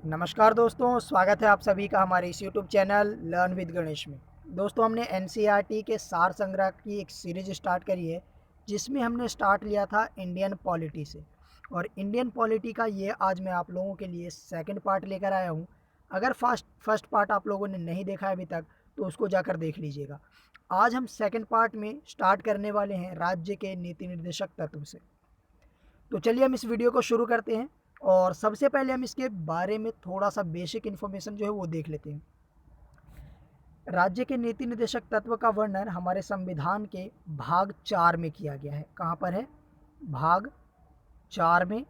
नमस्कार दोस्तों, स्वागत है आप सभी का हमारे इस YouTube channel learn with Ganesh में। दोस्तों, हमने एनसीईआरटी के सार संग्रह की एक सीरीज स्टार्ट करी है, जिसमें हमने स्टार्ट लिया था इंडियन पॉलिटी से। और इंडियन पॉलिटी का ये आज मैं आप लोगों के लिए सेकंड पार्ट लेकर आया हूँ। अगर फर्स्ट पार्ट आप लोगों ने नहीं देखा है अभी तक, तो उसको जाकर देख लीजिएगा। आज हम सेकेंड पार्ट में स्टार्ट करने वाले हैं राज्य के नीति निर्देशक तत्व से। तो चलिए हम इस वीडियो को शुरू करते हैं। और सबसे पहले हम इसके बारे में थोड़ा सा बेसिक इन्फॉर्मेशन जो है वो देख लेते हैं। राज्य के नीति निर्देशक तत्व का वर्णन हमारे संविधान के भाग 4 में किया गया है। कहाँ पर है? भाग 4 में।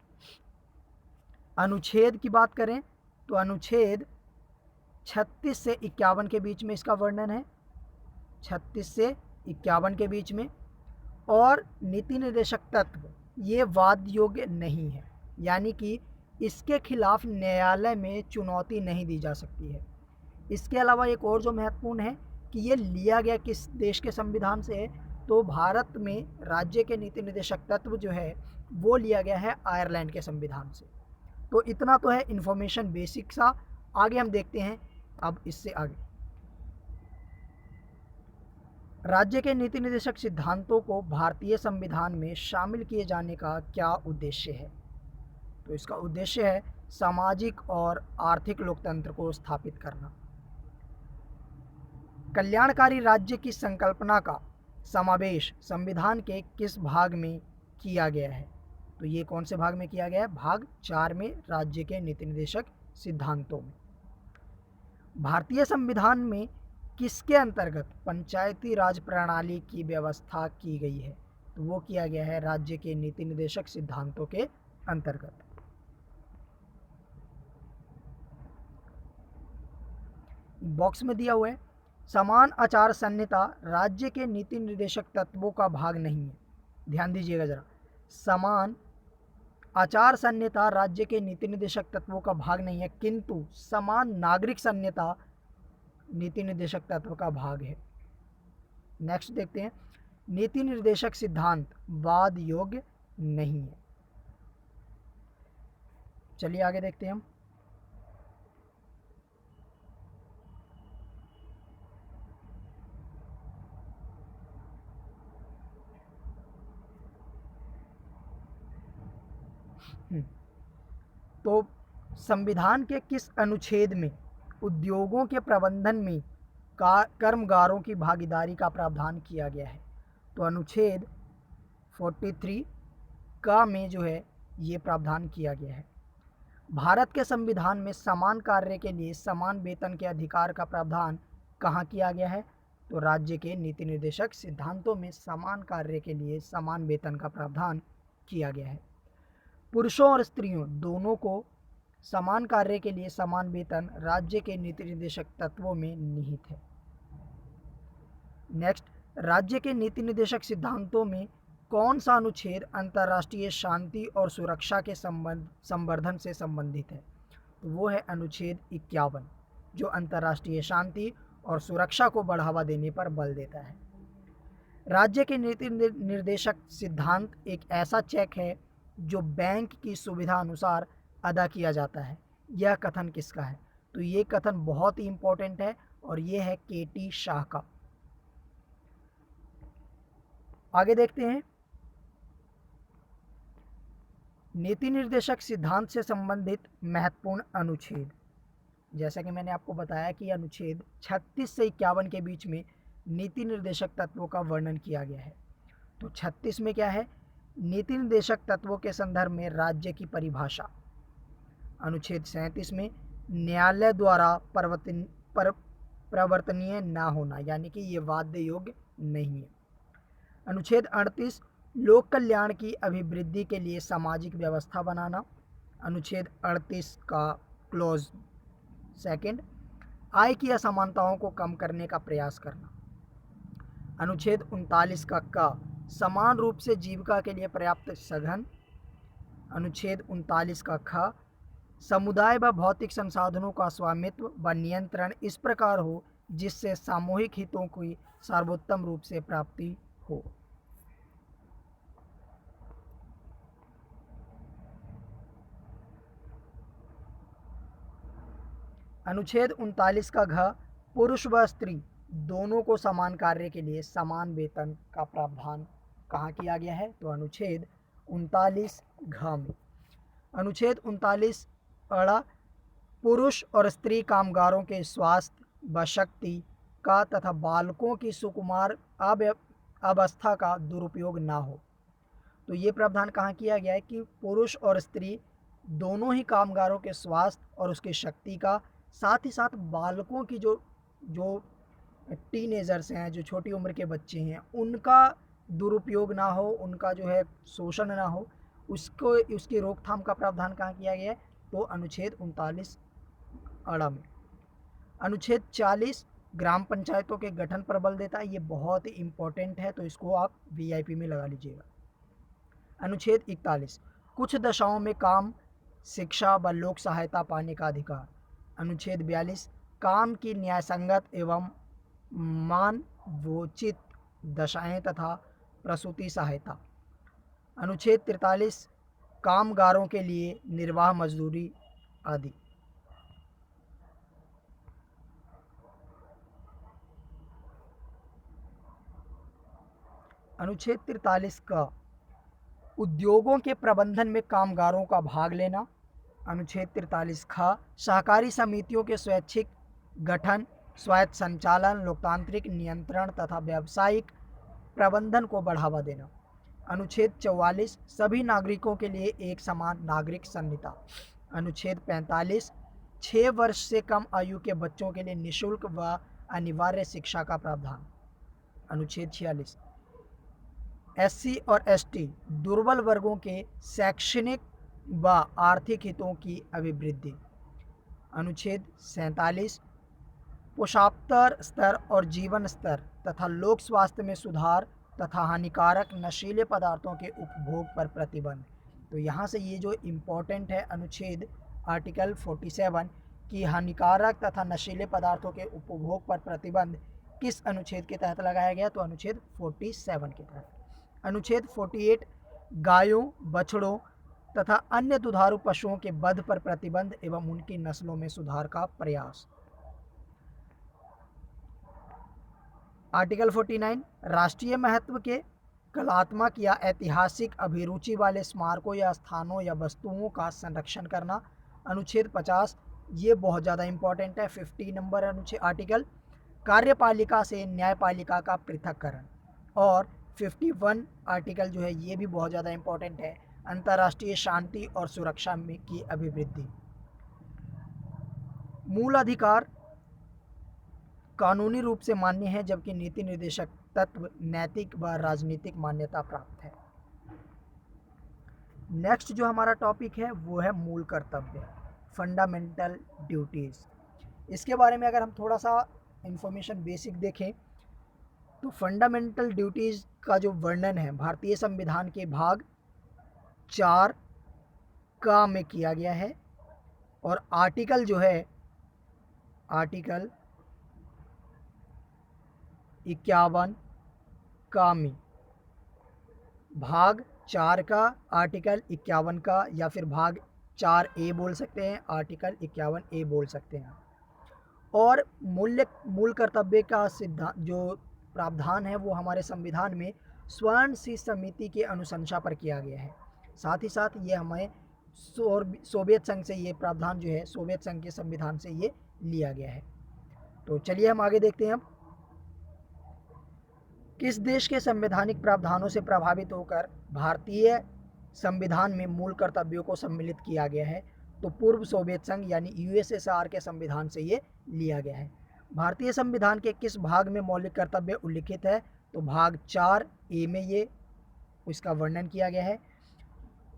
अनुच्छेद की बात करें तो अनुच्छेद 36 से 51 के बीच में इसका वर्णन है। 36 से 51 के बीच में। और नीति निर्देशक तत्व ये वाद योग्य नहीं है, यानी कि इसके खिलाफ न्यायालय में चुनौती नहीं दी जा सकती है। इसके अलावा एक और जो महत्वपूर्ण है कि ये लिया गया किस देश के संविधान से है, तो भारत में राज्य के नीति निर्देशक तत्व जो है वो लिया गया है आयरलैंड के संविधान से। तो इतना तो है इन्फॉर्मेशन बेसिक सा। आगे हम देखते हैं अब इससे आगे। राज्य के नीति निर्देशक सिद्धांतों को भारतीय संविधान में शामिल किए जाने का क्या उद्देश्य है? तो इसका उद्देश्य है सामाजिक और आर्थिक लोकतंत्र को स्थापित करना। कल्याणकारी राज्य की संकल्पना का समावेश संविधान के किस भाग में किया गया है? तो ये कौन से भाग में किया गया है? भाग 4 में, राज्य के नीति निर्देशक सिद्धांतों में। भारतीय संविधान में किसके अंतर्गत पंचायती राज प्रणाली की व्यवस्था की गई है? तो वो किया गया है राज्य के नीति निर्देशक सिद्धांतों के अंतर्गत। बॉक्स में दिया हुआ है, समान आचार संहिता राज्य के नीति निर्देशक तत्वों का भाग नहीं है। ध्यान दीजिएगा जरा, समान आचार संहिता राज्य के नीति निर्देशक तत्वों का भाग नहीं है, किंतु समान नागरिक संहिता नीति निर्देशक तत्व का भाग है। नेक्स्ट देखते हैं, नीति निर्देशक सिद्धांत वाद योग्य नहीं है। चलिए आगे देखते हैं हम। तो संविधान के किस अनुच्छेद में उद्योगों के प्रबंधन में कर्मगारों की भागीदारी का प्रावधान किया गया है? तो अनुच्छेद 43 का में जो है ये प्रावधान किया गया है। भारत के संविधान में समान कार्य के लिए समान वेतन के अधिकार का प्रावधान कहाँ किया गया है? तो राज्य के नीति निर्देशक सिद्धांतों में समान कार्य के लिए समान वेतन का प्रावधान किया गया है। पुरुषों और स्त्रियों दोनों को समान कार्य के लिए समान वेतन राज्य के नीति निर्देशक तत्वों में निहित है। नेक्स्ट, राज्य के नीति निर्देशक सिद्धांतों में कौन सा अनुच्छेद अंतर्राष्ट्रीय शांति और सुरक्षा के संवर्धन से संबंधित है? तो वो है अनुच्छेद 51, जो अंतर्राष्ट्रीय शांति और सुरक्षा को बढ़ावा देने पर बल देता है। राज्य के नीति निर्देशक सिद्धांत एक ऐसा चेक है जो बैंक की सुविधा अनुसार अदा किया जाता है। यह कथन किसका है? तो ये कथन बहुत ही इंपॉर्टेंट है और ये है केटी शाह का। आगे देखते हैं, नीति निर्देशक सिद्धांत से संबंधित महत्वपूर्ण अनुच्छेद। जैसा कि मैंने आपको बताया कि अनुच्छेद 36 से 51 के बीच में नीति निर्देशक तत्वों का वर्णन किया गया है। तो 36 में क्या है? नीति निर्देशक तत्वों के संदर्भ में राज्य की परिभाषा। अनुच्छेद 37 में न्यायालय द्वारा प्रवर्तनीय ना होना, यानी कि ये वाद्य योग्य नहीं है। अनुच्छेद 38 लोक कल्याण की अभिवृद्धि के लिए सामाजिक व्यवस्था बनाना। अनुच्छेद 38 का क्लॉज सेकंड, आय की असमानताओं को कम करने का प्रयास करना। अनुच्छेद 39 का समान रूप से जीविका के लिए पर्याप्त सघन। अनुच्छेद 39 का ख, समुदाय व भौतिक संसाधनों का स्वामित्व व नियंत्रण इस प्रकार हो जिससे सामूहिक हितों की सर्वोत्तम रूप से प्राप्ति हो। अनुच्छेद 39 का घ, पुरुष व स्त्री दोनों को समान कार्य के लिए समान वेतन का प्रावधान कहाँ किया गया है? तो अनुच्छेद 39 घ में। अनुच्छेद 39 अड़ा, पुरुष और स्त्री कामगारों के स्वास्थ्य व शक्ति का तथा बालकों की सुकुमार अवस्था का दुरुपयोग ना हो। तो ये प्रावधान कहाँ किया गया है कि पुरुष और स्त्री दोनों ही कामगारों के स्वास्थ्य और उसकी शक्ति का, साथ ही साथ बालकों की जो टीनेजर्स हैं, जो छोटी उम्र के बच्चे हैं, उनका दुरुपयोग ना हो, उनका जो है शोषण ना हो, उसकी रोकथाम का प्रावधान कहाँ किया गया है? तो अनुच्छेद 39 अड़ा में। अनुच्छेद 40 ग्राम पंचायतों के गठन पर बल देता है। ये बहुत ही इम्पोर्टेंट है, तो इसको आप VIP में लगा लीजिएगा। अनुच्छेद 41 कुछ दशाओं में काम, शिक्षा व लोक सहायता पाने का अधिकार। अनुच्छेद 42 काम की न्यायसंगत एवं मानवोचित दशाएं तथा प्रसूति सहायता। अनुच्छेद 43 कामगारों के लिए निर्वाह मजदूरी आदि। अनुच्छेद 43 का उद्योगों के प्रबंधन में कामगारों का भाग लेना। अनुच्छेद 43 खा सहकारी समितियों के स्वैच्छिक गठन, स्वायत्त संचालन, लोकतांत्रिक नियंत्रण तथा व्यावसायिक प्रबंधन को बढ़ावा देना। अनुच्छेद 44 सभी नागरिकों के लिए एक समान नागरिक संहिता। अनुच्छेद 45 6 वर्ष से कम आयु के बच्चों के लिए निःशुल्क व अनिवार्य शिक्षा का प्रावधान। अनुच्छेद 46 SC और ST दुर्बल वर्गों के शैक्षणिक व आर्थिक हितों की अभिवृद्धि। अनुच्छेद 47 पोषाहार स्तर और जीवन स्तर तथा लोक स्वास्थ्य में सुधार तथा हानिकारक नशीले पदार्थों के उपभोग पर प्रतिबंध। तो यहाँ से ये जो इम्पोर्टेंट है अनुच्छेद आर्टिकल 47 की हानिकारक तथा नशीले पदार्थों के उपभोग पर प्रतिबंध किस अनुच्छेद के तहत लगाया गया? तो अनुच्छेद 47 के तहत। अनुच्छेद 48 गायों, बछड़ों तथा अन्य दुधारू पशुओं के वध पर प्रतिबंध एवं उनकी नस्लों में सुधार का प्रयास। आर्टिकल 49 राष्ट्रीय महत्व के कलात्मक या ऐतिहासिक अभिरुचि वाले स्मारकों या स्थानों या वस्तुओं का संरक्षण करना। अनुच्छेद 50 ये बहुत ज़्यादा इम्पोर्टेंट है, 50 नंबर अनुच्छेद आर्टिकल कार्यपालिका से न्यायपालिका का पृथक्करण। और 51 आर्टिकल जो है ये भी बहुत ज़्यादा इम्पोर्टेंट है, अंतर्राष्ट्रीय शांति और सुरक्षा में की अभिवृद्धि। मूल अधिकार कानूनी रूप से मान्य है, जबकि नीति निर्देशक तत्व नैतिक व राजनीतिक मान्यता प्राप्त है। नेक्स्ट जो हमारा टॉपिक है वो है मूल कर्तव्य, फंडामेंटल ड्यूटीज़। इसके बारे में अगर हम थोड़ा सा इंफॉर्मेशन बेसिक देखें तो फंडामेंटल ड्यूटीज़ का जो वर्णन है भारतीय संविधान के भाग 4 का में किया गया है। और आर्टिकल जो है आर्टिकल 51 का में, भाग 4 का आर्टिकल 51 का, या फिर भाग 4A बोल सकते हैं, आर्टिकल 51A बोल सकते हैं। और मूल कर्तव्य का सिद्धांत जो प्रावधान है वो हमारे संविधान में स्वर्ण सी समिति के अनुशंसा पर किया गया है। साथ ही साथ ये हमें सोवियत संघ से ये प्रावधान जो है सोवियत संघ के संविधान से ये लिया गया है। तो चलिए हम आगे देखते हैं। किस देश के संवैधानिक प्रावधानों से प्रभावित होकर भारतीय संविधान में मूल कर्तव्यों को सम्मिलित किया गया है? तो पूर्व सोवियत संघ यानी USSR के संविधान से ये लिया गया है। भारतीय संविधान के किस भाग में मौलिक कर्तव्य उल्लिखित है? तो भाग 4A में ये उसका वर्णन किया गया है।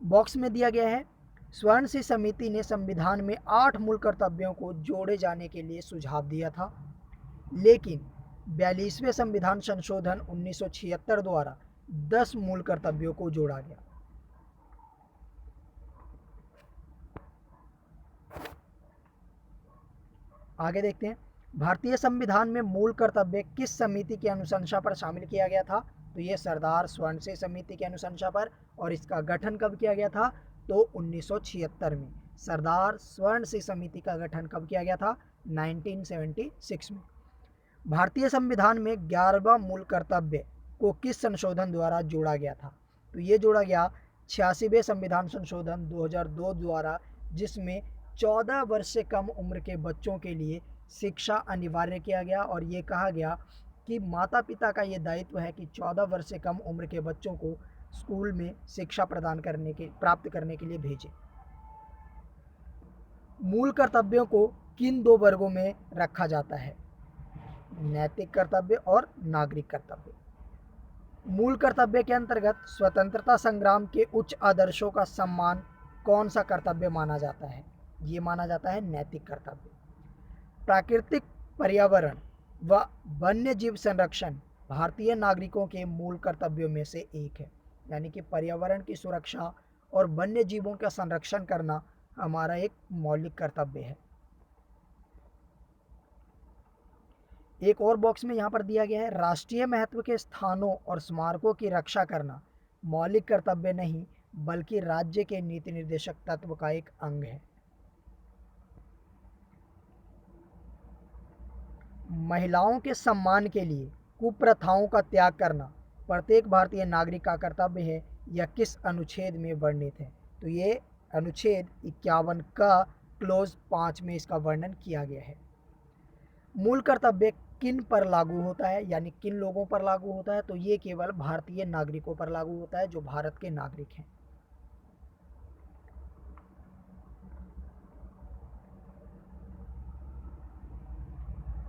बॉक्स में दिया गया है स्वर्ण सी समिति ने संविधान में 8 मूल कर्तव्यों को जोड़े जाने के लिए सुझाव दिया था, लेकिन 42वें संविधान संशोधन 1976 द्वारा 10 मूल कर्तव्यों को जोड़ा गया। आगे देखते हैं, भारतीय संविधान में मूल कर्तव्य किस समिति की अनुशंसा पर शामिल किया गया था? तो ये सरदार स्वर्ण सिंह समिति की अनुशंसा पर। और इसका गठन कब किया गया था? तो 1976 में सरदार स्वर्ण सिंह समिति का गठन कब किया गया था? 1976 में। भारतीय संविधान में 11वां मूल कर्तव्य को किस संशोधन द्वारा जोड़ा गया था? तो ये जोड़ा गया 86वें संविधान संशोधन 2002 द्वारा, जिसमें 14 वर्ष से कम उम्र के बच्चों के लिए शिक्षा अनिवार्य किया गया और ये कहा गया कि माता पिता का ये दायित्व है कि 14 वर्ष से कम उम्र के बच्चों को स्कूल में शिक्षा प्राप्त करने के लिए भेजें। मूल कर्तव्यों को किन दो वर्गों में रखा जाता है? नैतिक कर्तव्य और नागरिक कर्तव्य। मूल कर्तव्य के अंतर्गत स्वतंत्रता संग्राम के उच्च आदर्शों का सम्मान कौन सा कर्तव्य माना जाता है? ये माना जाता है नैतिक कर्तव्य। प्राकृतिक पर्यावरण व वन्य जीव संरक्षण भारतीय नागरिकों के मूल कर्तव्यों में से एक है, यानी कि पर्यावरण की सुरक्षा और वन्य जीवों का संरक्षण करना हमारा एक मौलिक कर्तव्य है। एक और बॉक्स में यहाँ पर दिया गया है, राष्ट्रीय महत्व के स्थानों और स्मारकों की रक्षा करना मौलिक कर्तव्य नहीं बल्कि राज्य के नीति निर्देशक तत्व का एक अंग है। महिलाओं के सम्मान के लिए कुप्रथाओं का त्याग करना प्रत्येक भारतीय नागरिक का कर्तव्य है, यह किस अनुच्छेद में वर्णित है? तो ये अनुच्छेद 51 का क्लोज 5 में इसका वर्णन किया गया है। मूल कर्तव्य किन पर लागू होता है, यानी किन लोगों पर लागू होता है? तो ये केवल भारतीय नागरिकों पर लागू होता है जो भारत के नागरिक हैं।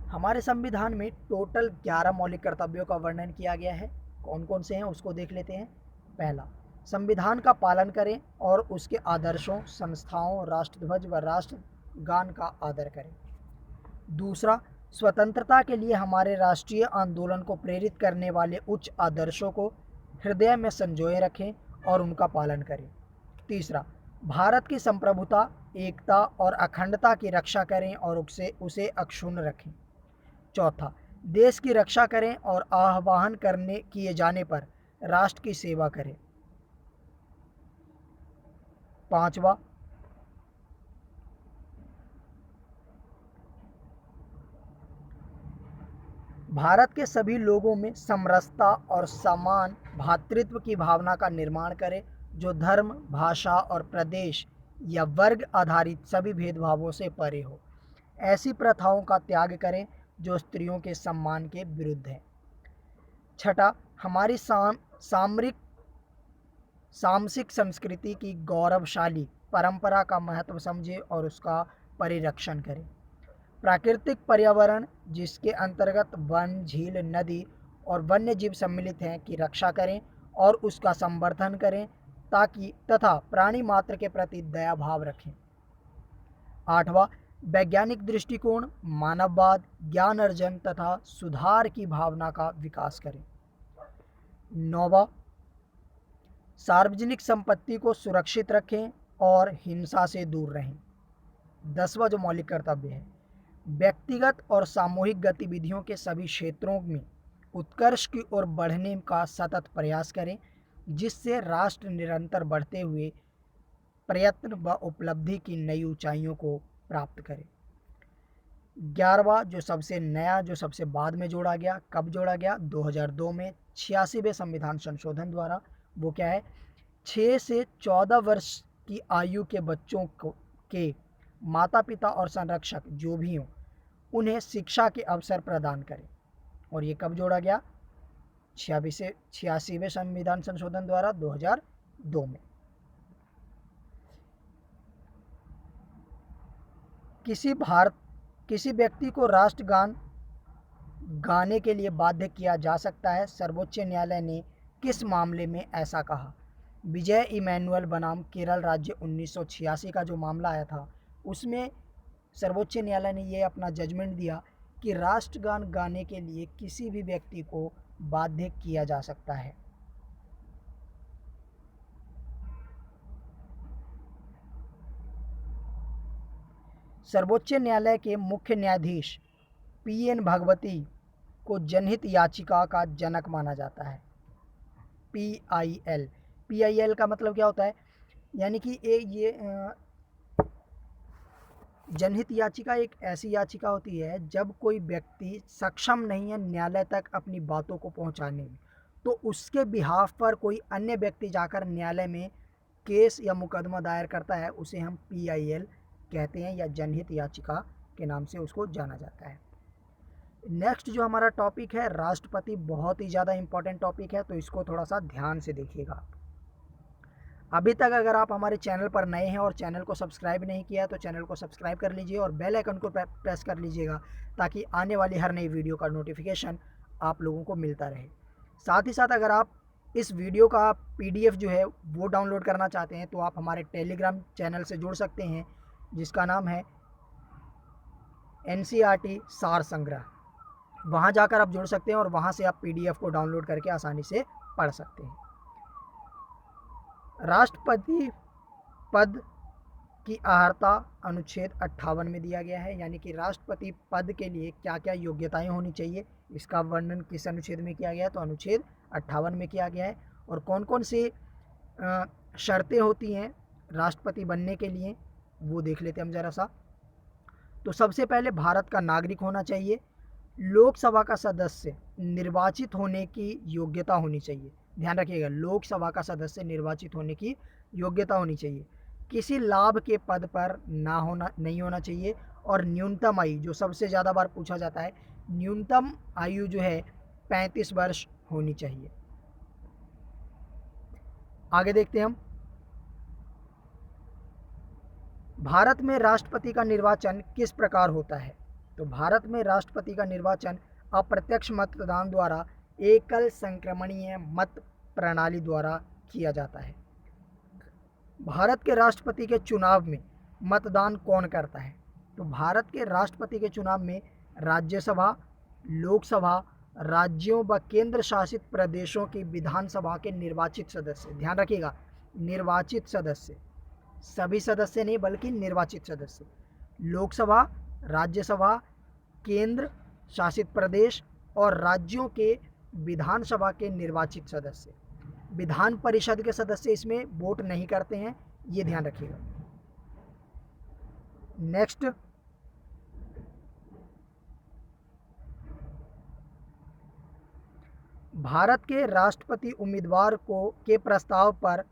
हमारे संविधान में टोटल 11 मौलिक कर्तव्यों का वर्णन किया गया है। कौन कौन से हैं उसको देख लेते हैं। पहला, संविधान का पालन करें और उसके आदर्शों, संस्थाओं, राष्ट्रध्वज व राष्ट्रगान का आदर करें। दूसरा, स्वतंत्रता के लिए हमारे राष्ट्रीय आंदोलन को प्रेरित करने वाले उच्च आदर्शों को हृदय में संजोए रखें और उनका पालन करें। तीसरा, भारत की संप्रभुता, एकता और अखंडता की रक्षा करें और उसे अक्षुण्ण रखें। चौथा, देश की रक्षा करें और आह्वान करने किए जाने पर राष्ट्र की सेवा करें। पांचवा, भारत के सभी लोगों में समरसता और समान भ्रातृत्व की भावना का निर्माण करें, जो धर्म, भाषा और प्रदेश या वर्ग आधारित सभी भेदभावों से परे हो। ऐसी प्रथाओं का त्याग करें जो स्त्रियों के सम्मान के विरुद्ध है। छठा, हमारी सामसिक संस्कृति की गौरवशाली परंपरा का महत्व समझें और उसका परिरक्षण करें। प्राकृतिक पर्यावरण, जिसके अंतर्गत वन, झील, नदी और वन्य जीव सम्मिलित हैं, की रक्षा करें और उसका संवर्धन करें तथा प्राणी मात्र के प्रति दया भाव रखें। आठवां, वैज्ञानिक दृष्टिकोण, मानववाद, ज्ञान अर्जन तथा सुधार की भावना का विकास करें। नौवां, सार्वजनिक संपत्ति को सुरक्षित रखें और हिंसा से दूर रहें। 10वां जो मौलिक कर्तव्य है, व्यक्तिगत और सामूहिक गतिविधियों के सभी क्षेत्रों में उत्कर्ष की ओर बढ़ने का सतत प्रयास करें, जिससे राष्ट्र निरंतर बढ़ते हुए प्रयत्न व उपलब्धि की नई ऊंचाइयों को प्राप्त करे। 11वां जो सबसे नया, जो सबसे बाद में जोड़ा गया, कब जोड़ा गया? 2002 में 86वें संविधान संशोधन द्वारा। वो क्या है? 6 से 14 वर्ष की आयु के बच्चों के माता पिता और संरक्षक जो भी हों, उन्हें शिक्षा के अवसर प्रदान करें। और ये कब जोड़ा गया? 86वें संविधान संशोधन द्वारा 2002 में। किसी व्यक्ति को राष्ट्रगान गाने के लिए बाध्य किया जा सकता है। सर्वोच्च न्यायालय ने किस मामले में ऐसा कहा? विजय इमैनुअल बनाम केरल राज्य 1986 का जो मामला आया था, उसमें सर्वोच्च न्यायालय ने ये अपना जजमेंट दिया कि राष्ट्रगान गाने के लिए किसी भी व्यक्ति को बाध्य किया जा सकता है। सर्वोच्च न्यायालय के मुख्य न्यायाधीश PN भगवती को जनहित याचिका का जनक माना जाता है। PIL का मतलब क्या होता है? यानी कि ये जनहित याचिका एक ऐसी याचिका होती है जब कोई व्यक्ति सक्षम नहीं है न्यायालय तक अपनी बातों को पहुंचाने में, तो उसके बिहाफ पर कोई अन्य व्यक्ति जाकर न्यायालय में केस या मुकदमा दायर करता है, उसे हम PIL कहते हैं या जनहित याचिका के नाम से उसको जाना जाता है। नेक्स्ट जो हमारा टॉपिक है राष्ट्रपति, बहुत ही ज़्यादा इंपॉर्टेंट टॉपिक है, तो इसको थोड़ा सा ध्यान से देखिएगा। अभी तक अगर आप हमारे चैनल पर नए हैं और चैनल को सब्सक्राइब नहीं किया तो चैनल को सब्सक्राइब कर लीजिए और बेल आइकन को प्रेस कर लीजिएगा, ताकि आने वाली हर नई वीडियो का नोटिफिकेशन आप लोगों को मिलता रहे। साथ ही साथ अगर आप इस वीडियो का PDF जो है वो डाउनलोड करना चाहते हैं तो आप हमारे टेलीग्राम चैनल से जुड़ सकते हैं, जिसका नाम है NCERT सार संग्रह। वहाँ जाकर आप जुड़ सकते हैं और वहाँ से आप PDF को डाउनलोड करके आसानी से पढ़ सकते हैं। राष्ट्रपति पद की अर्हता अनुच्छेद 58 में दिया गया है, यानी कि राष्ट्रपति पद के लिए क्या क्या योग्यताएं होनी चाहिए, इसका वर्णन किस अनुच्छेद में किया गया है, तो अनुच्छेद 58 में किया गया है। और कौन कौन सी शर्तें होती हैं राष्ट्रपति बनने के लिए वो देख लेते हैं हम ज़रा सा। तो सबसे पहले भारत का नागरिक होना चाहिए, लोकसभा का सदस्य निर्वाचित होने की योग्यता होनी चाहिए, ध्यान रखिएगा, लोकसभा का सदस्य निर्वाचित होने की योग्यता होनी चाहिए, किसी लाभ के पद पर नहीं होना चाहिए, और न्यूनतम आयु, जो सबसे ज़्यादा बार पूछा जाता है, न्यूनतम आयु जो है 35 वर्ष होनी चाहिए। आगे देखते हैं हम। भारत में राष्ट्रपति का निर्वाचन किस प्रकार होता है, तो भारत में राष्ट्रपति का निर्वाचन अप्रत्यक्ष मतदान द्वारा एकल संक्रमणीय मत प्रणाली द्वारा किया जाता है। भारत के राष्ट्रपति के चुनाव में मतदान कौन करता है, तो भारत के राष्ट्रपति के चुनाव में राज्यसभा, लोकसभा, राज्यों व केंद्र शासित प्रदेशों की विधानसभा के निर्वाचित सदस्य, ध्यान रखिएगा निर्वाचित सदस्य, सभी सदस्य नहीं बल्कि निर्वाचित सदस्य, लोकसभा, राज्यसभा, केंद्र शासित प्रदेश और राज्यों के विधानसभा के निर्वाचित सदस्य। विधान परिषद के सदस्य इसमें वोट नहीं करते हैं, ये ध्यान रखिएगा। नेक्स्ट, भारत के राष्ट्रपति उम्मीदवार के प्रस्ताव पर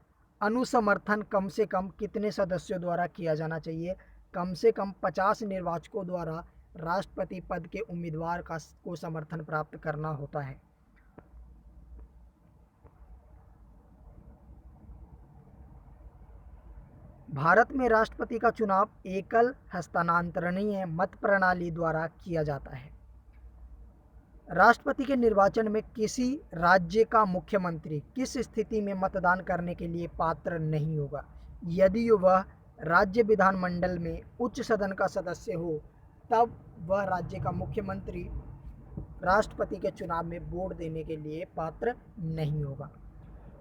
अनुसमर्थन कम से कम कितने सदस्यों द्वारा किया जाना चाहिए, कम से कम 50 निर्वाचकों द्वारा राष्ट्रपति पद के उम्मीदवार को समर्थन प्राप्त करना होता है। भारत में राष्ट्रपति का चुनाव एकल हस्तांतरणीय मत प्रणाली द्वारा किया जाता है। राष्ट्रपति के निर्वाचन में किसी राज्य का मुख्यमंत्री किस स्थिति में मतदान करने के लिए पात्र नहीं होगा, यदि वह राज्य विधानमंडल में उच्च सदन का सदस्य हो, तब वह राज्य का मुख्यमंत्री राष्ट्रपति के चुनाव में वोट देने के लिए पात्र नहीं होगा।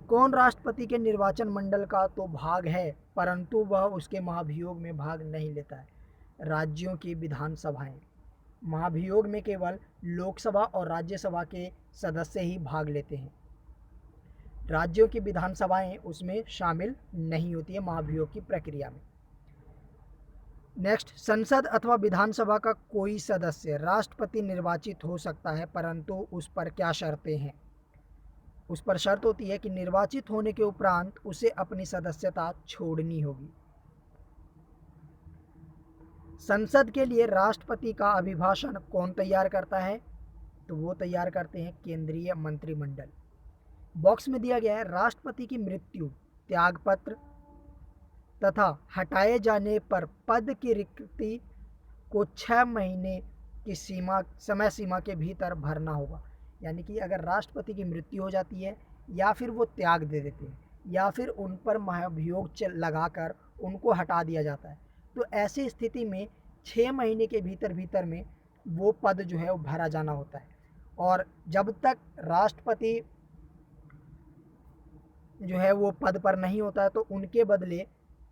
कौन राष्ट्रपति के निर्वाचन मंडल का तो भाग है, परंतु वह उसके महाभियोग में भाग नहीं लेता है, राज्यों की विधानसभाएं। महाभियोग में केवल लोकसभा और राज्यसभा के सदस्य ही भाग लेते हैं, राज्यों की विधानसभाएं उसमें शामिल नहीं होती है महाभियोग की प्रक्रिया में। नेक्स्ट, संसद अथवा विधानसभा का कोई सदस्य राष्ट्रपति निर्वाचित हो सकता है, परंतु उस पर क्या शर्तें हैं, उस पर शर्त होती है कि निर्वाचित होने के उपरांत उसे अपनी सदस्यता छोड़नी होगी। संसद के लिए राष्ट्रपति का अभिभाषण कौन तैयार करता है, तो वो तैयार करते हैं केंद्रीय मंत्रिमंडल। बॉक्स में दिया गया है राष्ट्रपति की मृत्यु, त्यागपत्र तथा हटाए जाने पर पद की रिक्ति को 6 महीने की समय सीमा के भीतर भरना होगा। यानी कि अगर राष्ट्रपति की मृत्यु हो जाती है या फिर वो त्याग दे देते हैं या फिर उन पर महाभियोग लगाकर उनको हटा दिया जाता है, तो ऐसी स्थिति में 6 महीने के भीतर में वो पद जो है वो भरा जाना होता है। और जब तक राष्ट्रपति जो है वो पद पर नहीं होता है तो उनके बदले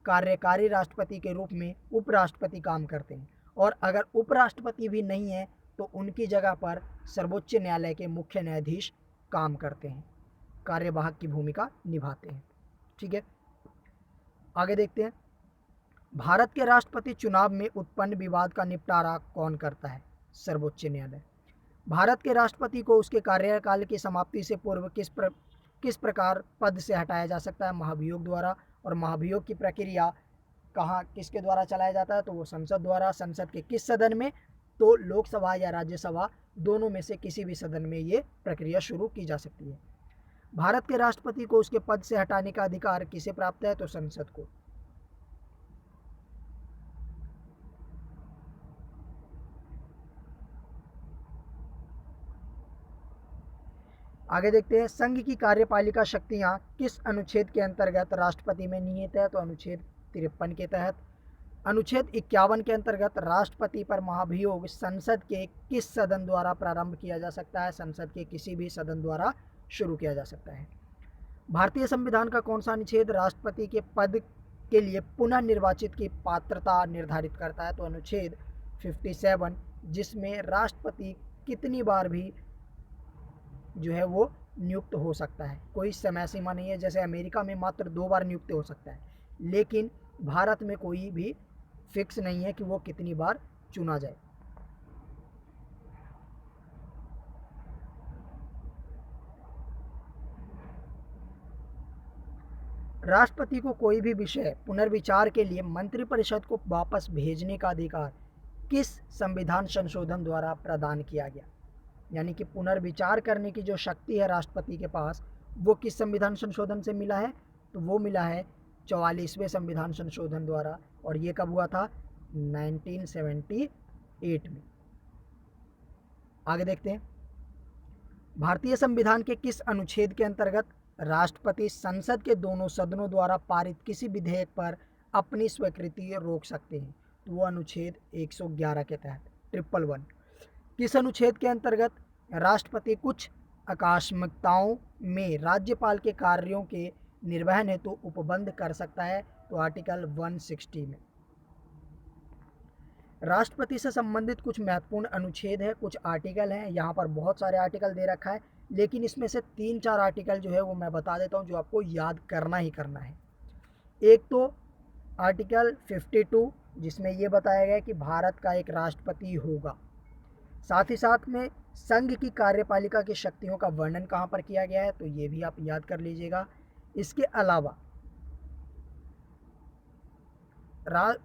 कार्यकारी राष्ट्रपति के रूप में उपराष्ट्रपति काम करते हैं, और अगर उपराष्ट्रपति भी नहीं है तो उनकी जगह पर सर्वोच्च न्यायालय के मुख्य न्यायाधीश काम करते हैं, कार्यवाहक की भूमिका निभाते हैं। ठीक है, आगे देखते हैं। भारत के राष्ट्रपति चुनाव में उत्पन्न विवाद का निपटारा कौन करता है? सर्वोच्च न्यायालय। भारत के राष्ट्रपति को उसके कार्यकाल की समाप्ति से पूर्व किस प्रकार पद से हटाया जा सकता है? महाभियोग द्वारा। और महाभियोग की प्रक्रिया कहाँ किसके द्वारा चलाया जाता है? तो वो संसद द्वारा। संसद के किस सदन में? तो लोकसभा या राज्यसभा, दोनों में से किसी भी सदन में ये प्रक्रिया शुरू की जा सकती है। भारत के राष्ट्रपति को उसके पद से हटाने का अधिकार किसे प्राप्त है? तो संसद को। आगे देखते हैं, संघ की कार्यपालिका शक्तियां किस अनुच्छेद के अंतर्गत राष्ट्रपति में निहित है? तो अनुच्छेद 53 के तहत। अनुच्छेद 51 के अंतर्गत राष्ट्रपति पर महाभियोग संसद के किस सदन द्वारा प्रारंभ किया जा सकता है? संसद के किसी भी सदन द्वारा शुरू किया जा सकता है। भारतीय संविधान का कौन सा अनुच्छेद राष्ट्रपति के पद के लिए पुनः निर्वाचित की पात्रता निर्धारित करता है? तो अनुच्छेद 57, जिसमें राष्ट्रपति कितनी बार भी जो है वो नियुक्त हो सकता है, कोई समय सीमा नहीं है। जैसे अमेरिका में मात्र 2 बार नियुक्त हो सकता है, लेकिन भारत में कोई भी फिक्स नहीं है कि वो कितनी बार चुना जाए। राष्ट्रपति को कोई भी विषय पुनर्विचार के लिए मंत्रिपरिषद को वापस भेजने का अधिकार किस संविधान संशोधन द्वारा प्रदान किया गया? यानी कि पुनर्विचार करने की जो शक्ति है राष्ट्रपति के पास, वो किस संविधान संशोधन से मिला है? तो वो मिला है 44वें संविधान संशोधन द्वारा। और ये कब हुआ था? 1978 में। आगे देखते हैं, भारतीय संविधान के किस अनुच्छेद के अंतर्गत राष्ट्रपति संसद के दोनों सदनों द्वारा पारित किसी विधेयक पर अपनी स्वीकृति रोक सकते हैं? तो वो अनुच्छेद 111 के तहत, 111। किस अनुच्छेद के अंतर्गत राष्ट्रपति कुछ आकस्मिकताओं में राज्यपाल के कार्यों के निर्वहन हेतु उपबंध कर सकता है? तो आर्टिकल 160 में। राष्ट्रपति से संबंधित कुछ महत्वपूर्ण अनुच्छेद है, कुछ आर्टिकल हैं। यहाँ पर बहुत सारे आर्टिकल दे रखा है, लेकिन इसमें से 3-4 आर्टिकल जो है वो मैं बता देता हूँ, जो आपको याद करना ही करना है। एक तो आर्टिकल 52, जिसमें ये बताया गया कि भारत का एक राष्ट्रपति होगा। साथ ही साथ में संघ की कार्यपालिका की शक्तियों का वर्णन कहाँ पर किया गया है, तो ये भी आप याद कर लीजिएगा। इसके अलावा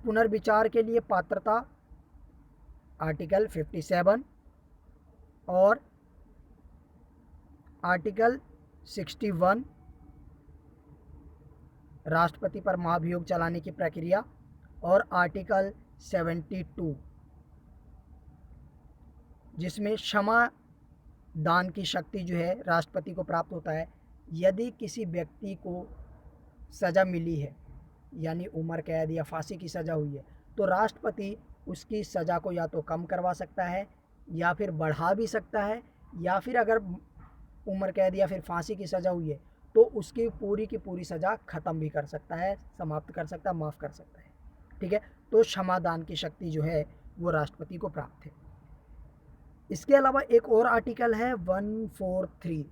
पुनर्विचार के लिए पात्रता आर्टिकल 57 और आर्टिकल 61, राष्ट्रपति पर महाभियोग चलाने की प्रक्रिया, और आर्टिकल 72, जिसमें क्षमा दान की शक्ति जो है राष्ट्रपति को प्राप्त होता है। यदि किसी व्यक्ति को सज़ा मिली है, यानी उम्र कैद या फांसी की सज़ा हुई है, तो राष्ट्रपति उसकी सज़ा को या तो कम करवा सकता है या फिर बढ़ा भी सकता है, या फिर अगर उम्र कैद या फिर फांसी की सज़ा हुई है तो उसकी पूरी की पूरी सज़ा ख़त्म भी कर सकता है, समाप्त कर सकता है, माफ़ कर सकता है। ठीक है, तो क्षमादान की शक्ति जो है वो राष्ट्रपति को प्राप्त है। इसके अलावा एक और आर्टिकल है 143,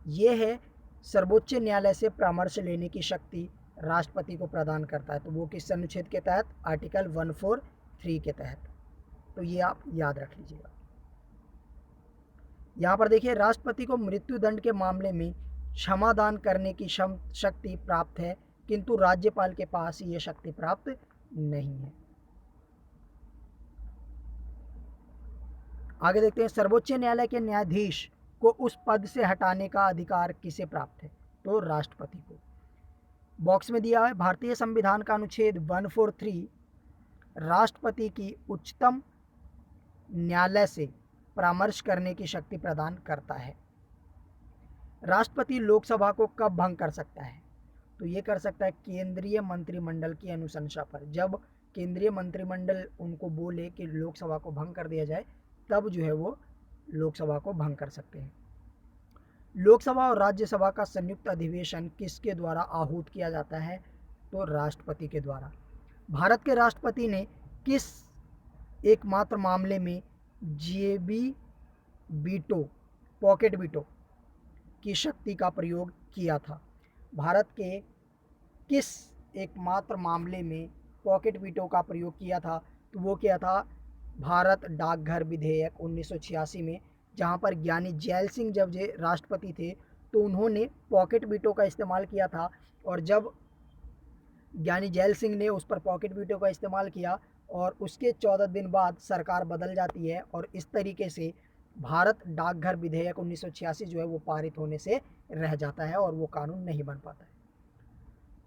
ये है सर्वोच्च न्यायालय से परामर्श लेने की शक्ति राष्ट्रपति को प्रदान करता है। तो वो किस अनुच्छेद के तहत? आर्टिकल 143 के तहत। तो ये आप याद रख लीजिएगा। यहाँ पर देखिए, राष्ट्रपति को मृत्युदंड के मामले में क्षमादान करने की शक्ति प्राप्त है, किंतु राज्यपाल के पास ये शक्ति प्राप्त नहीं है। आगे देखते हैं, सर्वोच्च न्यायालय के न्यायाधीश को उस पद से हटाने का अधिकार किसे प्राप्त है? तो राष्ट्रपति को। बॉक्स में दिया है, भारतीय संविधान का अनुच्छेद 143 राष्ट्रपति की उच्चतम न्यायालय से परामर्श करने की शक्ति प्रदान करता है। राष्ट्रपति लोकसभा को कब भंग कर सकता है? तो ये कर सकता है केंद्रीय मंत्रिमंडल की अनुशंसा पर। जब केंद्रीय मंत्रिमंडल उनको बोले कि लोकसभा को भंग कर दिया जाए, तब जो है वो लोकसभा को भंग कर सकते हैं। लोकसभा और राज्यसभा का संयुक्त अधिवेशन किसके द्वारा आहूत किया जाता है? तो राष्ट्रपति के द्वारा। भारत के राष्ट्रपति ने किस एकमात्र मामले में जेबी वीटो, पॉकेट वीटो की शक्ति का प्रयोग किया था? भारत के किस एकमात्र मामले में पॉकेट वीटो का प्रयोग किया था, तो वो क्या था, भारत डाकघर विधेयक 1986 में, जहाँ पर ज्ञानी जैल सिंह जब जे राष्ट्रपति थे तो उन्होंने पॉकेट वीटो का इस्तेमाल किया था। और जब ज्ञानी जैल सिंह ने उस पर पॉकेट वीटो का इस्तेमाल किया और उसके 14 दिन बाद सरकार बदल जाती है और इस तरीके से भारत डाकघर विधेयक 1986 जो है वो पारित होने से रह जाता है और वो कानून नहीं बन पाता है।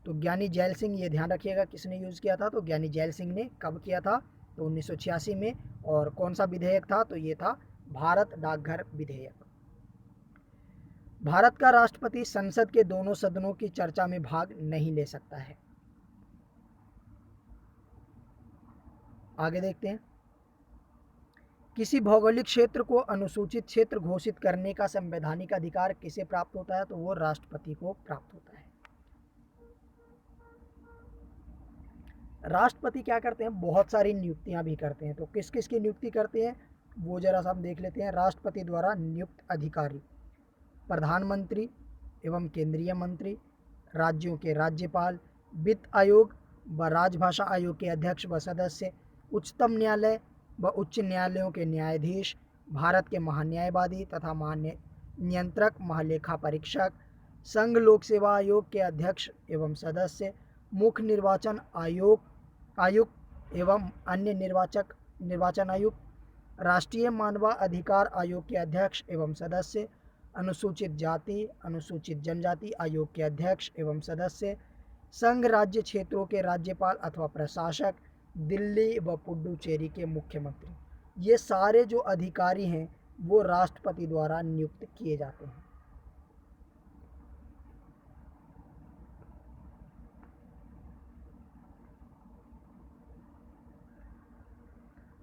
तो ज्ञानी जैल सिंह, ये ध्यान रखिएगा किसने यूज़ किया था, तो ज्ञानी जैल सिंह ने कब किया था, तो 1986 में। और कौन सा विधेयक था, तो ये था भारत डाकघर विधेयक। भारत का राष्ट्रपति संसद के दोनों सदनों की चर्चा में भाग नहीं ले सकता है। आगे देखते हैं। किसी भौगोलिक क्षेत्र को अनुसूचित क्षेत्र घोषित करने का संवैधानिक अधिकार किसे प्राप्त होता है, तो वो राष्ट्रपति को प्राप्त होता है। राष्ट्रपति क्या करते हैं, बहुत सारी नियुक्तियां भी करते हैं। तो किस किस की नियुक्ति करते हैं वो जरा सा हम देख लेते हैं। राष्ट्रपति द्वारा नियुक्त अधिकारी, प्रधानमंत्री एवं केंद्रीय मंत्री, राज्यों के राज्यपाल, वित्त आयोग व राजभाषा आयोग के अध्यक्ष व सदस्य, उच्चतम न्यायालय व उच्च न्यायालयों के न्यायाधीश, भारत के महान्यायवादी तथा महानियंत्रक, महालेखा परीक्षक, संघ लोक सेवा आयोग के अध्यक्ष एवं सदस्य, मुख्य निर्वाचन आयुक्त एवं अन्य निर्वाचन आयुक्त, राष्ट्रीय मानवाधिकार आयोग के अध्यक्ष एवं सदस्य, अनुसूचित जाति अनुसूचित जनजाति आयोग के अध्यक्ष एवं सदस्य, संघ राज्य क्षेत्रों के राज्यपाल अथवा प्रशासक, दिल्ली व पुडुचेरी के मुख्यमंत्री। ये सारे जो अधिकारी हैं वो राष्ट्रपति द्वारा नियुक्त किए जाते हैं।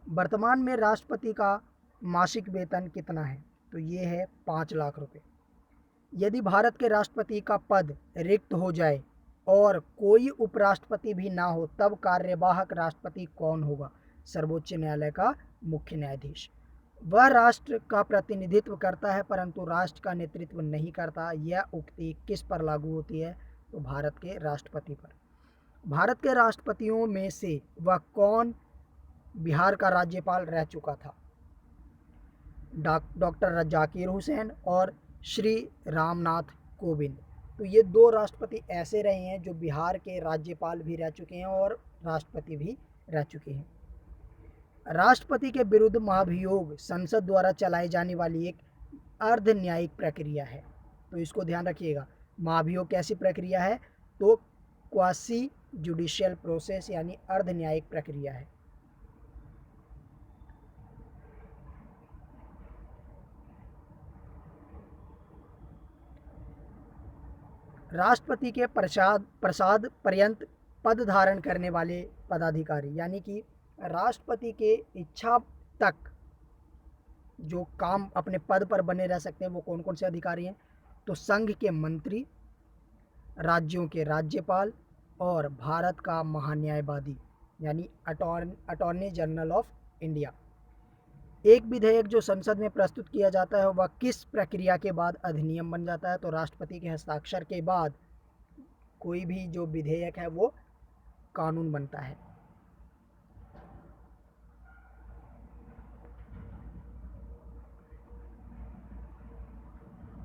वर्तमान में राष्ट्रपति का मासिक वेतन कितना है, तो ये है 5 लाख रुपए। यदि भारत के राष्ट्रपति का पद रिक्त हो जाए और कोई उपराष्ट्रपति भी ना हो, तब कार्यवाहक राष्ट्रपति कौन होगा, सर्वोच्च न्यायालय का मुख्य न्यायाधीश। वह राष्ट्र का प्रतिनिधित्व करता है परंतु राष्ट्र का नेतृत्व नहीं करता। यह उक्ति किस पर लागू होती है, तो भारत के राष्ट्रपति पर। भारत के राष्ट्रपतियों में से वह कौन बिहार का राज्यपाल रह चुका था, डॉक्टर जाकिर हुसैन और श्री रामनाथ कोविंद। तो ये 2 राष्ट्रपति ऐसे रहे हैं जो बिहार के राज्यपाल भी रह चुके हैं और राष्ट्रपति भी रह चुके हैं। राष्ट्रपति के विरुद्ध महाभियोग संसद द्वारा चलाई जाने वाली एक अर्ध न्यायिक प्रक्रिया है, तो इसको ध्यान रखिएगा। महाभियोग कैसी प्रक्रिया है, तो क्वासी जुडिशियल प्रोसेस यानी अर्ध न्यायिक प्रक्रिया है। राष्ट्रपति के प्रसाद पर्यंत पद धारण करने वाले पदाधिकारी, यानी कि राष्ट्रपति के इच्छा तक जो काम अपने पद पर बने रह सकते हैं वो कौन कौन से अधिकारी हैं, तो संघ के मंत्री, राज्यों के राज्यपाल और भारत का महान्यायवादी यानी अटॉर्नी जनरल ऑफ इंडिया। एक विधेयक जो संसद में प्रस्तुत किया जाता है वह किस प्रक्रिया के बाद अधिनियम बन जाता है, तो राष्ट्रपति के हस्ताक्षर के बाद कोई भी जो विधेयक है वो कानून बनता है।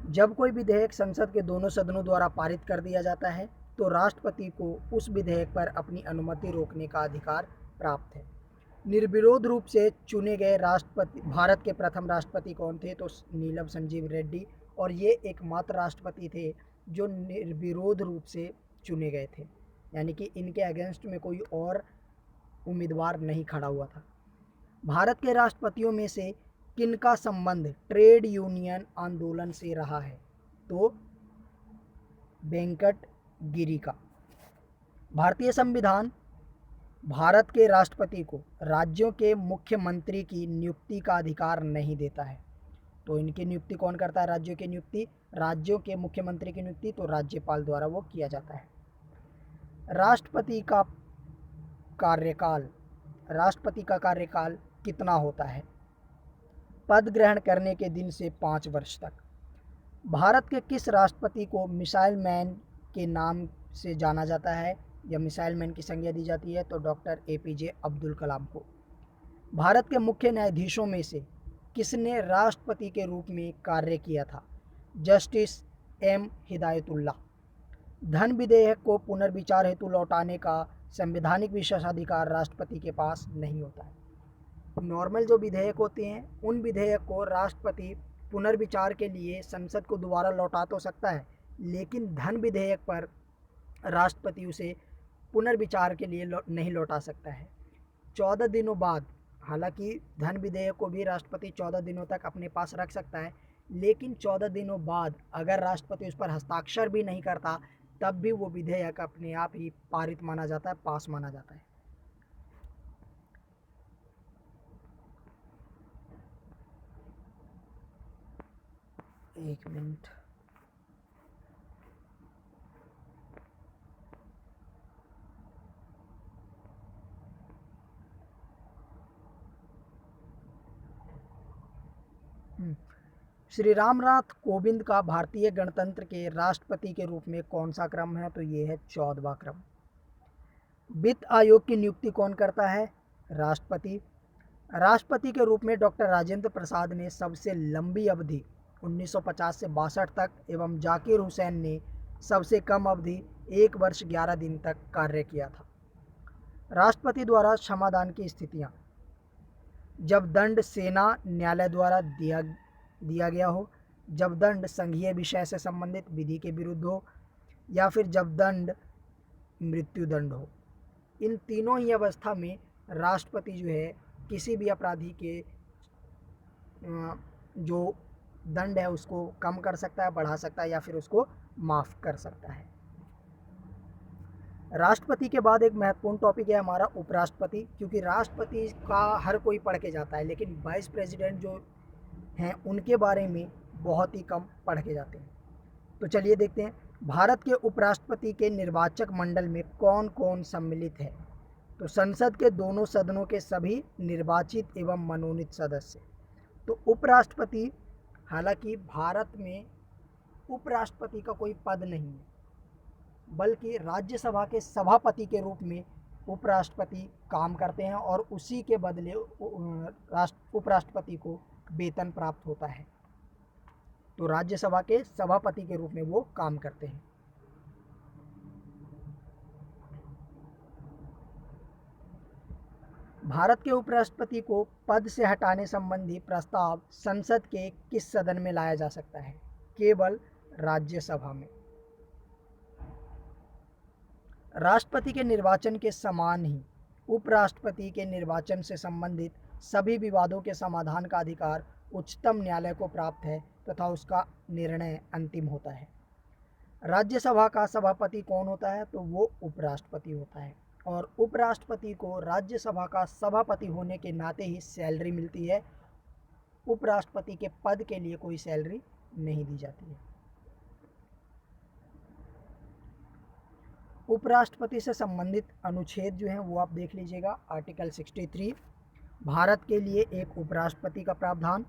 जब कोई विधेयक संसद के दोनों सदनों द्वारा पारित कर दिया जाता है तो राष्ट्रपति को उस विधेयक पर अपनी अनुमति रोकने का अधिकार प्राप्त है। निर्विरोध रूप से चुने गए राष्ट्रपति, भारत के प्रथम राष्ट्रपति कौन थे, तो नीलम संजीव रेड्डी, और ये एकमात्र राष्ट्रपति थे जो निर्विरोध रूप से चुने गए थे, यानी कि इनके अगेंस्ट में कोई और उम्मीदवार नहीं खड़ा हुआ था। भारत के राष्ट्रपतियों में से किनका संबंध ट्रेड यूनियन आंदोलन से रहा है, तो वेंकट गिरी का। भारतीय संविधान भारत के राष्ट्रपति को राज्यों के मुख्यमंत्री की नियुक्ति का अधिकार नहीं देता है, तो इनकी नियुक्ति कौन करता है, राज्यों की नियुक्ति, राज्यों के मुख्यमंत्री की नियुक्ति तो राज्यपाल द्वारा वो किया जाता है। राष्ट्रपति का कार्यकाल कितना होता है, पद ग्रहण करने के दिन से 5 वर्ष तक। भारत के किस राष्ट्रपति को मिसाइल मैन के नाम से जाना जाता है, या मिसाइल मैन की संज्ञा दी जाती है तो डॉक्टर APJ अब्दुल कलाम को। भारत के मुख्य न्यायाधीशों में से किसने राष्ट्रपति के रूप में कार्य किया था? Justice M Hidayatullah. धन विधेयक को पुनर्विचार हेतु लौटाने का संवैधानिक विशेषाधिकार राष्ट्रपति के पास नहीं होता है। नॉर्मल जो विधेयक होते हैं उन विधेयक को राष्ट्रपति पुनर्विचार के लिए संसद को दोबारा लौटा तो सकता है, लेकिन धन विधेयक पर राष्ट्रपति उसे पुनर्विचार के लिए नहीं लौटा सकता है। 14 दिनों बाद, हालांकि धन विधेयक को भी राष्ट्रपति 14 दिनों तक अपने पास रख सकता है, लेकिन 14 दिनों बाद अगर राष्ट्रपति उस पर हस्ताक्षर भी नहीं करता तब भी वो विधेयक अपने आप ही पारित माना जाता है, पास माना जाता है। एक मिनट। श्री रामनाथ कोविंद का भारतीय गणतंत्र के राष्ट्रपति के रूप में कौन सा क्रम है? तो ये है 14वां क्रम। वित्त आयोग की नियुक्ति कौन करता है? राष्ट्रपति। राष्ट्रपति के रूप में डॉक्टर राजेंद्र प्रसाद ने सबसे लंबी अवधि 1950 से 62 तक एवं जाकिर हुसैन ने सबसे कम अवधि 1 वर्ष 11 दिन तक कार्य किया था। राष्ट्रपति द्वारा क्षमादान की स्थितियां: जब दंड सेना न्यायालय द्वारा दिया गया हो, जब दंड संघीय विषय से संबंधित विधि के विरुद्ध हो, या फिर जब दंड मृत्यु दंड हो। इन तीनों ही अवस्था में राष्ट्रपति जो है किसी भी अपराधी के जो दंड है उसको कम कर सकता है, बढ़ा सकता है या फिर उसको माफ़ कर सकता है। राष्ट्रपति के बाद एक महत्वपूर्ण टॉपिक है हमारा उपराष्ट्रपति, क्योंकि राष्ट्रपति का हर कोई पढ़ के जाता है, लेकिन वाइस प्रेसिडेंट जो हैं उनके बारे में बहुत ही कम पढ़ के जाते हैं। तो चलिए देखते हैं, भारत के उपराष्ट्रपति के निर्वाचक मंडल में कौन कौन सम्मिलित है? तो संसद के दोनों सदनों के सभी निर्वाचित एवं मनोनीत सदस्य। तो उपराष्ट्रपति, हालांकि भारत में उपराष्ट्रपति का कोई पद नहीं है, बल्कि राज्यसभा के सभापति के रूप में उपराष्ट्रपति काम करते हैं और उसी के बदले उपराष्ट्रपति को वेतन प्राप्त होता है। तो राज्यसभा के सभापति के रूप में वो काम करते हैं। भारत के उपराष्ट्रपति को पद से हटाने संबंधी प्रस्ताव संसद के किस सदन में लाया जा सकता है? केवल राज्यसभा में। राष्ट्रपति के निर्वाचन के समान ही उपराष्ट्रपति के निर्वाचन से संबंधित सभी विवादों के समाधान का अधिकार उच्चतम न्यायालय को प्राप्त है तथा उसका निर्णय अंतिम होता है। राज्यसभा का सभापति कौन होता है? तो वो उपराष्ट्रपति होता है, और उपराष्ट्रपति को राज्यसभा का सभापति होने के नाते ही सैलरी मिलती है। उपराष्ट्रपति के पद के लिए कोई सैलरी नहीं दी जाती है। उपराष्ट्रपति से संबंधित अनुच्छेद जो हैं वो आप देख लीजिएगा। आर्टिकल 63 भारत के लिए एक उपराष्ट्रपति का प्रावधान।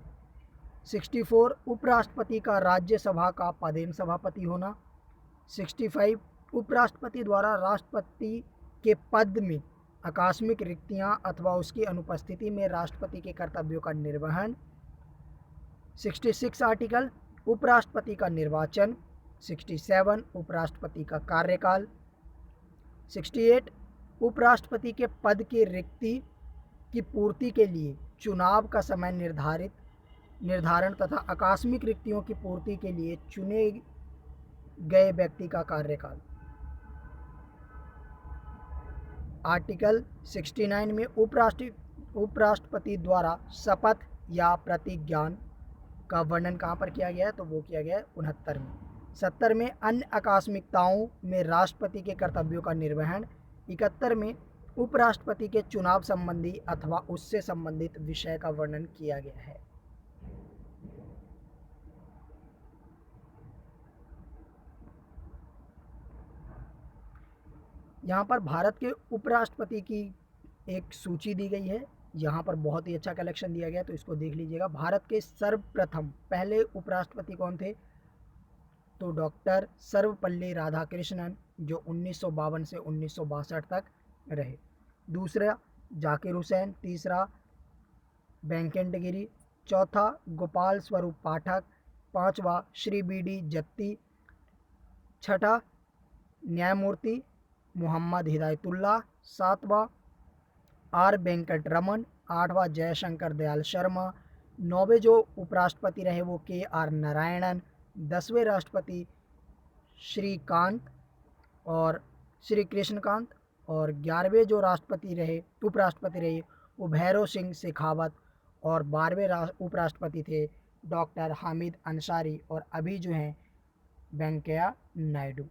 64 उपराष्ट्रपति का राज्यसभा का पदेन सभापति होना। 65 उपराष्ट्रपति द्वारा राष्ट्रपति के पद में आकस्मिक रिक्तियां अथवा उसकी अनुपस्थिति में राष्ट्रपति के कर्तव्यों का निर्वहन। 66 आर्टिकल उपराष्ट्रपति का निर्वाचन। 67 उपराष्ट्रपति का कार्यकाल। 68 उपराष्ट्रपति के पद की रिक्ति की पूर्ति के लिए चुनाव का समय निर्धारण तथा आकस्मिक रिक्तियों की पूर्ति के लिए चुने गए व्यक्ति का कार्यकाल। आर्टिकल 69 में उपराष्ट्रपति द्वारा शपथ या प्रतिज्ञान का वर्णन कहाँ पर किया गया है? तो वो किया गया है 69 में। 70 में अन्य आकस्मिकताओं में राष्ट्रपति के कर्तव्यों का निर्वहन। 71 में उपराष्ट्रपति के चुनाव संबंधी अथवा उससे संबंधित विषय का वर्णन किया गया है। यहाँ पर भारत के उपराष्ट्रपति की एक सूची दी गई है। यहाँ पर बहुत ही अच्छा कलेक्शन दिया गया, तो इसको देख लीजिएगा। भारत के सर्वप्रथम पहले उपराष्ट्रपति कौन थे? तो डॉक्टर सर्वपल्ली राधाकृष्णन जो 1952 से 1962 तक रहे। दूसरा जाकिर हुसैन, तीसरा वेंकट गिरी, चौथा गोपाल स्वरूप पाठक, पांचवा श्री बी.डी. जत्ती, छठा न्यायमूर्ति मोहम्मद हिदायतुल्लाह, सातवां आर वेंकट रमन, आठवां जयशंकर दयाल शर्मा, नौवे जो उपराष्ट्रपति रहे वो के.आर. नारायणन, 10वें राष्ट्रपति श्रीकांत और श्री कृष्णकांत, और 11वें जो राष्ट्रपति रहे उपराष्ट्रपति रहे वो भैरव सिंह शेखावत, और 12वें उपराष्ट्रपति थे डॉक्टर हामिद अंसारी, और अभी जो हैं वेंकैया नायडू।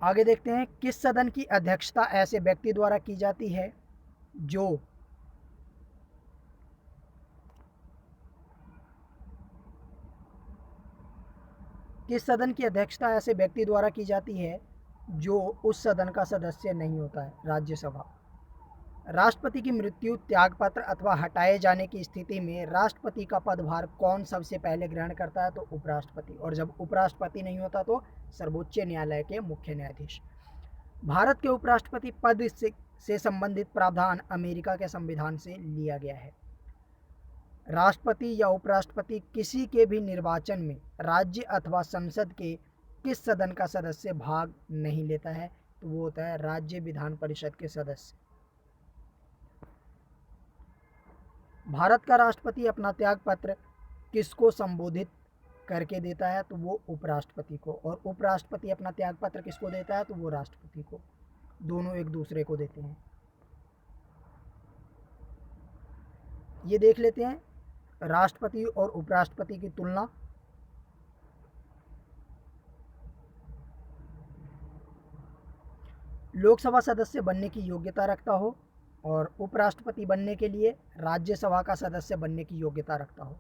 आगे देखते हैं, किस सदन की अध्यक्षता ऐसे व्यक्ति द्वारा की जाती है जो किस सदन की अध्यक्षता ऐसे व्यक्ति द्वारा की जाती है जो उस सदन का सदस्य नहीं होता है? राज्यसभा। राष्ट्रपति की मृत्यु, त्यागपत्र अथवा हटाए जाने की स्थिति में राष्ट्रपति का पदभार कौन सबसे पहले ग्रहण करता है? तो उपराष्ट्रपति। और जब उपराष्ट्रपति नहीं होता तो सर्वोच्च न्यायालय के मुख्य न्यायाधीश। भारत के उपराष्ट्रपति पद से संबंधित प्रावधान अमेरिका के संविधान से लिया गया है। राष्ट्रपति या उपराष्ट्रपति किसी के भी निर्वाचन में राज्य अथवा संसद के किस सदन का सदस्य भाग नहीं लेता है? तो वो होता है राज्य विधान परिषद के सदस्य। भारत का राष्ट्रपति अपना त्यागपत्र किसको संबोधित करके देता है? तो वो उपराष्ट्रपति को। और उपराष्ट्रपति अपना त्यागपत्र किसको देता है? तो वो राष्ट्रपति को। दोनों एक दूसरे को देते हैं। ये देख लेते हैं राष्ट्रपति और उपराष्ट्रपति की तुलना। लोकसभा सदस्य बनने की योग्यता रखता हो और उपराष्ट्रपति बनने के लिए राज्यसभा का सदस्य बनने की योग्यता रखता हो।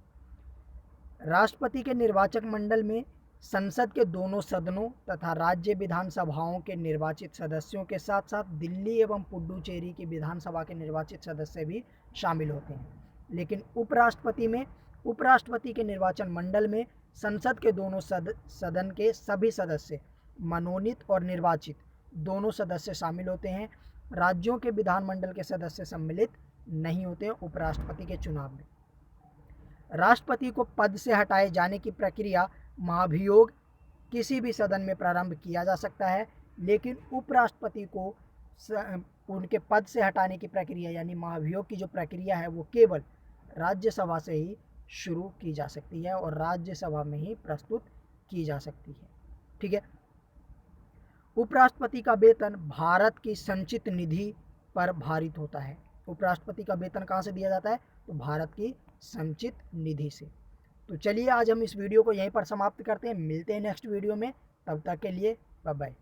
राष्ट्रपति के निर्वाचक मंडल में संसद के दोनों सदनों तथा राज्य विधानसभाओं के निर्वाचित सदस्यों के साथ साथ दिल्ली एवं पुडुचेरी की विधानसभा के निर्वाचित सदस्य भी शामिल होते हैं। लेकिन उपराष्ट्रपति में उपराष्ट्रपति के निर्वाचन मंडल में संसद के दोनों सदन के सभी सदस्य मनोनीत और निर्वाचित दोनों सदस्य शामिल होते हैं। राज्यों के विधानमंडल के सदस्य सम्मिलित नहीं होते हैं उपराष्ट्रपति के चुनाव में। राष्ट्रपति को पद से हटाए जाने की प्रक्रिया महाभियोग किसी भी सदन में प्रारंभ किया जा सकता है, लेकिन उपराष्ट्रपति को उनके पद से हटाने की प्रक्रिया यानी महाभियोग की जो प्रक्रिया है वो केवल राज्यसभा से ही शुरू की जा सकती है और राज्यसभा में ही प्रस्तुत की जा सकती है। ठीक है। उपराष्ट्रपति का वेतन भारत की संचित निधि पर भारित होता है। उपराष्ट्रपति का वेतन कहाँ से दिया जाता है? तो भारत की संचित निधि से। तो चलिए आज हम इस वीडियो को यहीं पर समाप्त करते हैं। मिलते हैं नेक्स्ट वीडियो में। तब तक के लिए बाय बाय।